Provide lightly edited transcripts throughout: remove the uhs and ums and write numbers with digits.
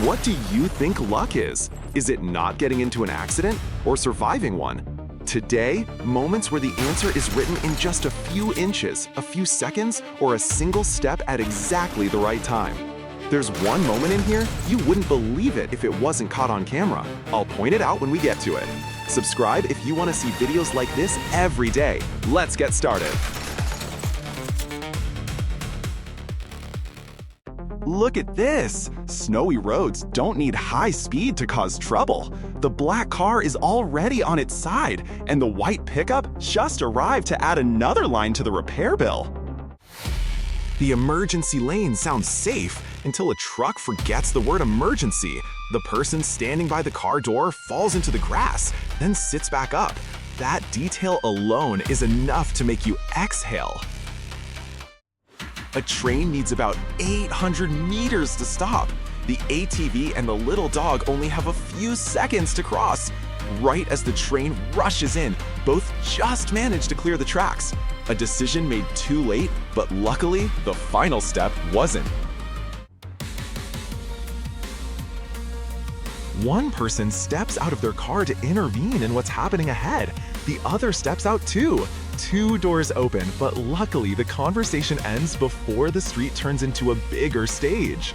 What do you think luck is? Is it not getting into an accident or surviving one? Today, moments where the answer is written in just a few inches, a few seconds, or a single step at exactly the right time. There's one moment in here, you wouldn't believe it if it wasn't caught on camera. I'll point it out when we get to it. Subscribe if you want to see videos like this every day. Let's get started. Look at this! Snowy roads don't need high speed to cause trouble. The black car is already on its side, and the white pickup just arrived to add another line to the repair bill. The emergency lane sounds safe until a truck forgets the word emergency. The person standing by the car door falls into the grass, then sits back up. That detail alone is enough to make you exhale. A train needs about 800 meters to stop. The ATV and the little dog only have a few seconds to cross. Right as the train rushes in, both just manage to clear the tracks. A decision made too late, but luckily, the final step wasn't. One person steps out of their car to intervene in what's happening ahead. The other steps out too. Two doors open, but luckily the conversation ends before the street turns into a bigger stage.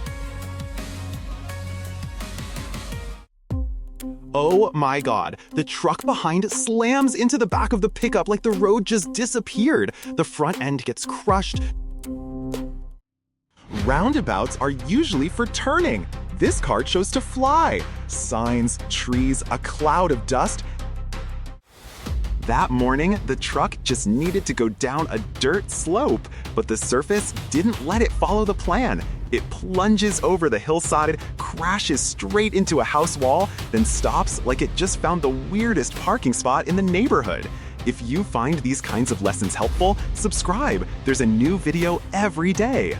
Oh my God, the truck behind slams into the back of the pickup like the road just disappeared. The front end gets crushed. Roundabouts are usually for turning. This car chose to fly. Signs, trees, a cloud of dust. That morning, the truck just needed to go down a dirt slope, but the surface didn't let it follow the plan. It plunges over the hillside, crashes straight into a house wall, then stops like it just found the weirdest parking spot in the neighborhood. If you find these kinds of lessons helpful, subscribe. There's a new video every day.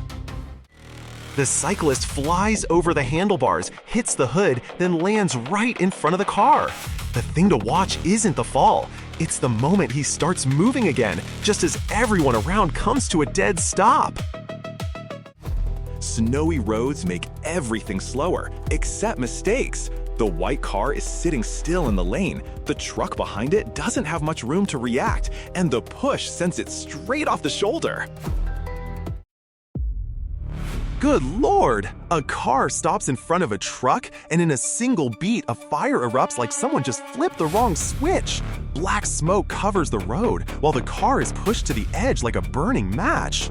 The cyclist flies over the handlebars, hits the hood, then lands right in front of the car. The thing to watch isn't the fall. It's the moment he starts moving again, just as everyone around comes to a dead stop. Snowy roads make everything slower, except mistakes. The white car is sitting still in the lane. The truck behind it doesn't have much room to react, and the push sends it straight off the shoulder. Good Lord! A car stops in front of a truck, and in a single beat, a fire erupts like someone just flipped the wrong switch. Black smoke covers the road, while the car is pushed to the edge like a burning match.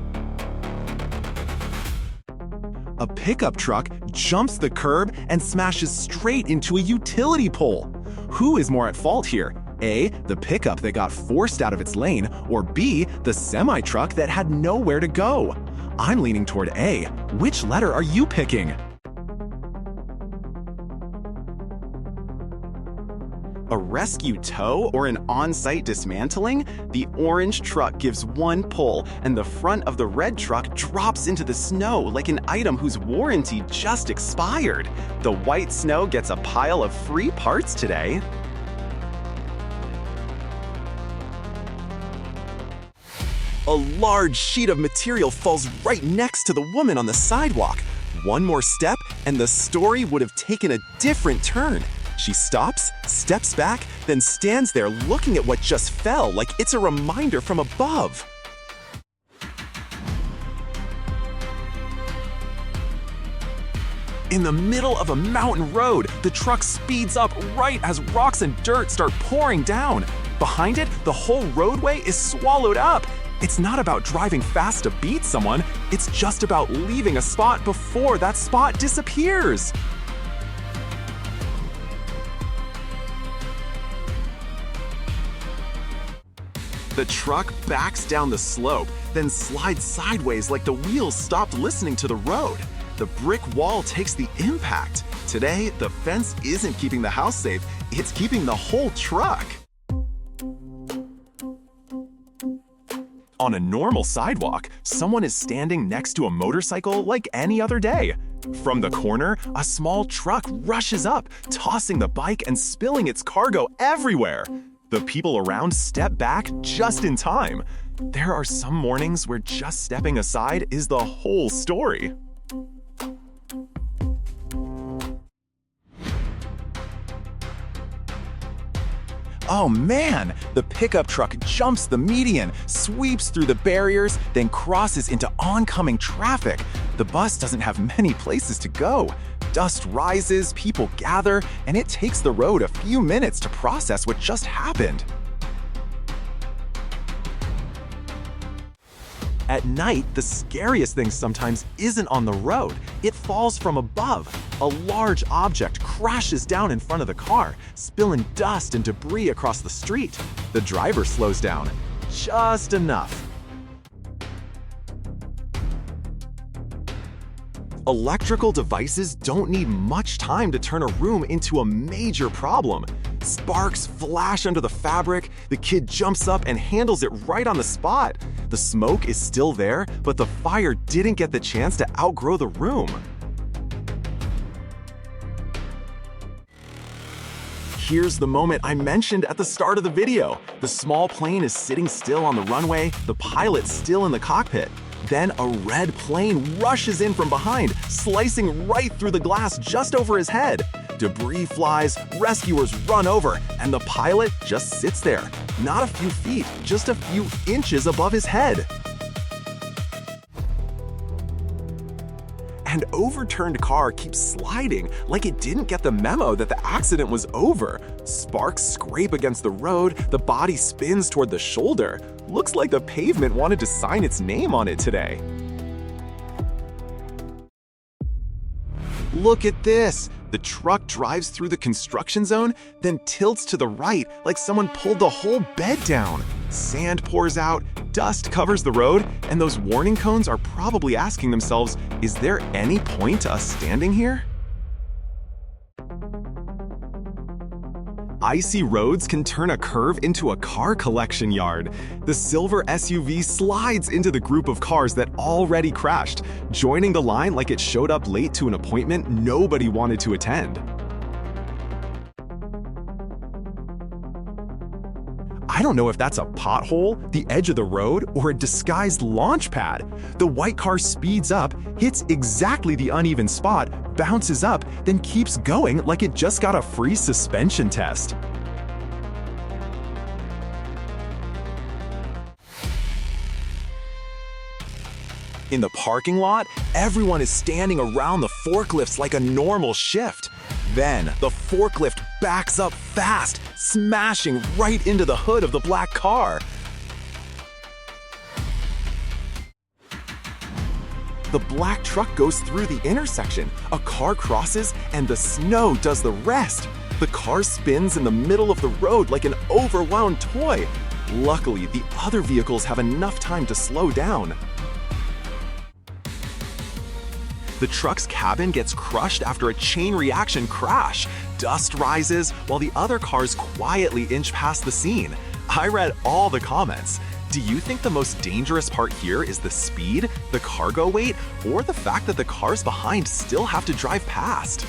A pickup truck jumps the curb and smashes straight into a utility pole. Who is more at fault here? A, the pickup that got forced out of its lane, or B, the semi-truck that had nowhere to go? I'm leaning toward A. Which letter are you picking? A rescue tow or an on-site dismantling? The orange truck gives one pull, and the front of the red truck drops into the snow like an item whose warranty just expired. The white snow gets a pile of free parts today. A large sheet of material falls right next to the woman on the sidewalk. One more step, and the story would have taken a different turn. She stops, steps back, then stands there looking at what just fell like it's a reminder from above. In the middle of a mountain road, the truck speeds up right as rocks and dirt start pouring down. Behind it, the whole roadway is swallowed up. It's not about driving fast to beat someone, it's just about leaving a spot before that spot disappears. The truck backs down the slope, then slides sideways like the wheels stopped listening to the road. The brick wall takes the impact. Today, the fence isn't keeping the house safe, it's keeping the whole truck. On a normal sidewalk, someone is standing next to a motorcycle like any other day. From the corner, a small truck rushes up, tossing the bike and spilling its cargo everywhere. The people around step back just in time. There are some mornings where just stepping aside is the whole story. Oh man, the pickup truck jumps the median, sweeps through the barriers, then crosses into oncoming traffic. The bus doesn't have many places to go. Dust rises, people gather, and it takes the road a few minutes to process what just happened. At night, the scariest thing sometimes isn't on the road. It falls from above. A large object crashes down in front of the car, spilling dust and debris across the street. The driver slows down, just enough. Electrical devices don't need much time to turn a room into a major problem. Sparks flash under the fabric, the kid jumps up and handles it right on the spot. The smoke is still there, but the fire didn't get the chance to outgrow the room. Here's the moment I mentioned at the start of the video. The small plane is sitting still on the runway, the pilot's still in the cockpit. Then a red plane rushes in from behind, slicing right through the glass just over his head. Debris flies, rescuers run over, and the pilot just sits there. Not a few feet, just a few inches above his head. An overturned car keeps sliding like it didn't get the memo that the accident was over. Sparks scrape against the road, the body spins toward the shoulder. Looks like the pavement wanted to sign its name on it today. Look at this! The truck drives through the construction zone, then tilts to the right like someone pulled the whole bed down. Sand pours out, dust covers the road, and those warning cones are probably asking themselves, is there any point to us standing here? Icy roads can turn a curve into a car collection yard. The silver SUV slides into the group of cars that already crashed, joining the line like it showed up late to an appointment nobody wanted to attend. I don't know if that's a pothole, the edge of the road, or a disguised launch pad. The white car speeds up, hits exactly the uneven spot, bounces up, then keeps going like it just got a free suspension test. In the parking lot, everyone is standing around the forklifts like a normal shift. Then, the forklift backs up fast, smashing right into the hood of the black car. The black truck goes through the intersection, a car crosses, and the snow does the rest. The car spins in the middle of the road like an overwound toy. Luckily, the other vehicles have enough time to slow down. The truck's cabin gets crushed after a chain reaction crash. Dust rises while the other cars quietly inch past the scene. I read all the comments. Do you think the most dangerous part here is the speed, the cargo weight, or the fact that the cars behind still have to drive past?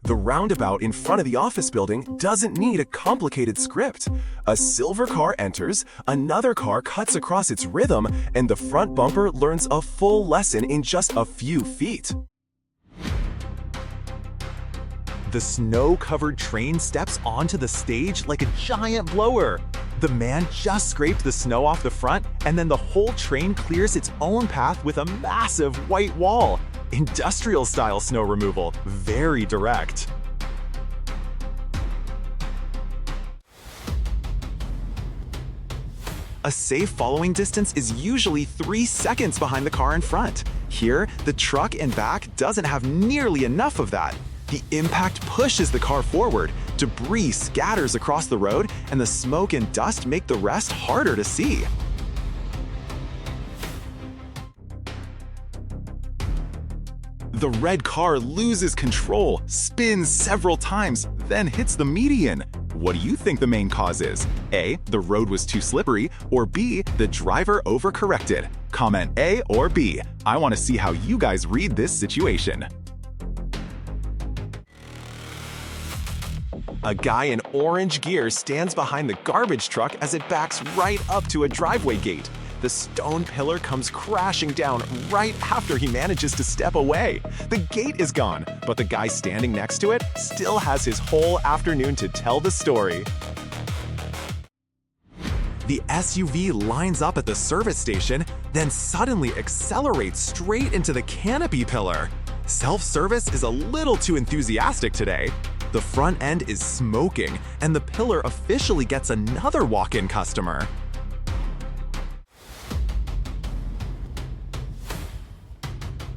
The roundabout in front of the office building doesn't need a complicated script. A silver car enters, another car cuts across its rhythm, and the front bumper learns a full lesson in just a few feet. The snow-covered train steps onto the stage like a giant blower. The man just scraped the snow off the front, and then the whole train clears its own path with a massive white wall. Industrial-style snow removal, very direct. A safe following distance is usually 3 seconds behind the car in front. Here, the truck in back doesn't have nearly enough of that. The impact pushes the car forward, debris scatters across the road, and the smoke and dust make the rest harder to see. The red car loses control, spins several times, then hits the median. What do you think the main cause is? A, the road was too slippery, or B, the driver overcorrected? Comment A or B. I want to see how you guys read this situation. A guy in orange gear stands behind the garbage truck as it backs right up to a driveway gate. The stone pillar comes crashing down right after he manages to step away. The gate is gone, but the guy standing next to it still has his whole afternoon to tell the story. The SUV lines up at the service station, then suddenly accelerates straight into the canopy pillar. Self-service is a little too enthusiastic today. The front end is smoking, and the pillar officially gets another walk-in customer.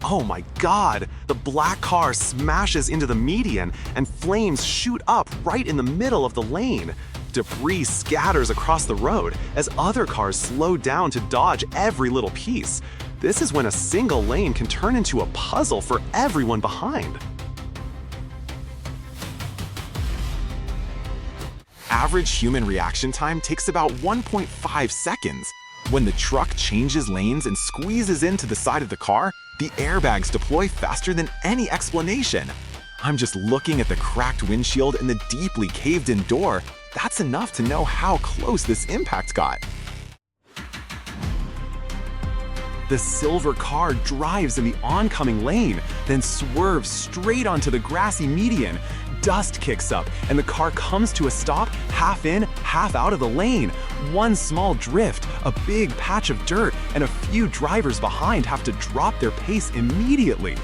Oh my God! The black car smashes into the median, and flames shoot up right in the middle of the lane. Debris scatters across the road as other cars slow down to dodge every little piece. This is when a single lane can turn into a puzzle for everyone behind. Average human reaction time takes about 1.5 seconds. When the truck changes lanes and squeezes into the side of the car, the airbags deploy faster than any explanation. I'm just looking at the cracked windshield and the deeply caved-in door. That's enough to know how close this impact got. The silver car drives in the oncoming lane, then swerves straight onto the grassy median. Dust kicks up, and the car comes to a stop half in, half out of the lane. One small drift, a big patch of dirt, and a few drivers behind have to drop their pace immediately.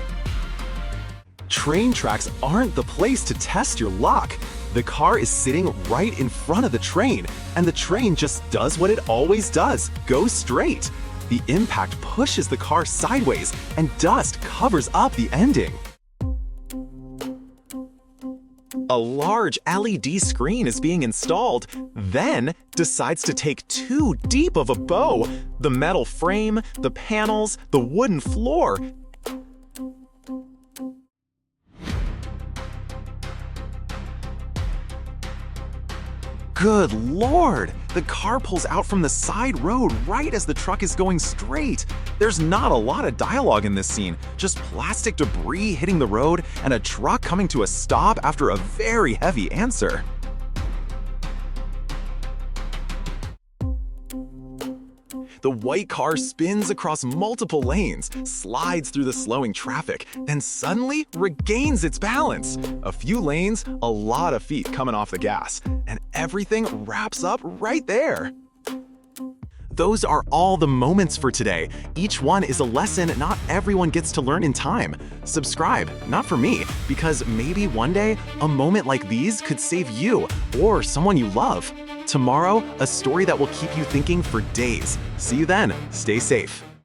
Train tracks aren't the place to test your luck. The car is sitting right in front of the train, and the train just does what it always does, goes straight. The impact pushes the car sideways, and dust covers up the ending. A large LED screen is being installed, then decides to take too deep of a bow. The metal frame, the panels, the wooden floor. Good Lord! The car pulls out from the side road right as the truck is going straight. There's not a lot of dialogue in this scene, just plastic debris hitting the road and a truck coming to a stop after a very heavy answer. The white car spins across multiple lanes, slides through the slowing traffic, then suddenly regains its balance. A few lanes, a lot of feet coming off the gas, and everything wraps up right there. Those are all the moments for today. Each one is a lesson not everyone gets to learn in time. Subscribe, not for me, because maybe one day a moment like these could save you or someone you love. Tomorrow, a story that will keep you thinking for days. See you then. Stay safe.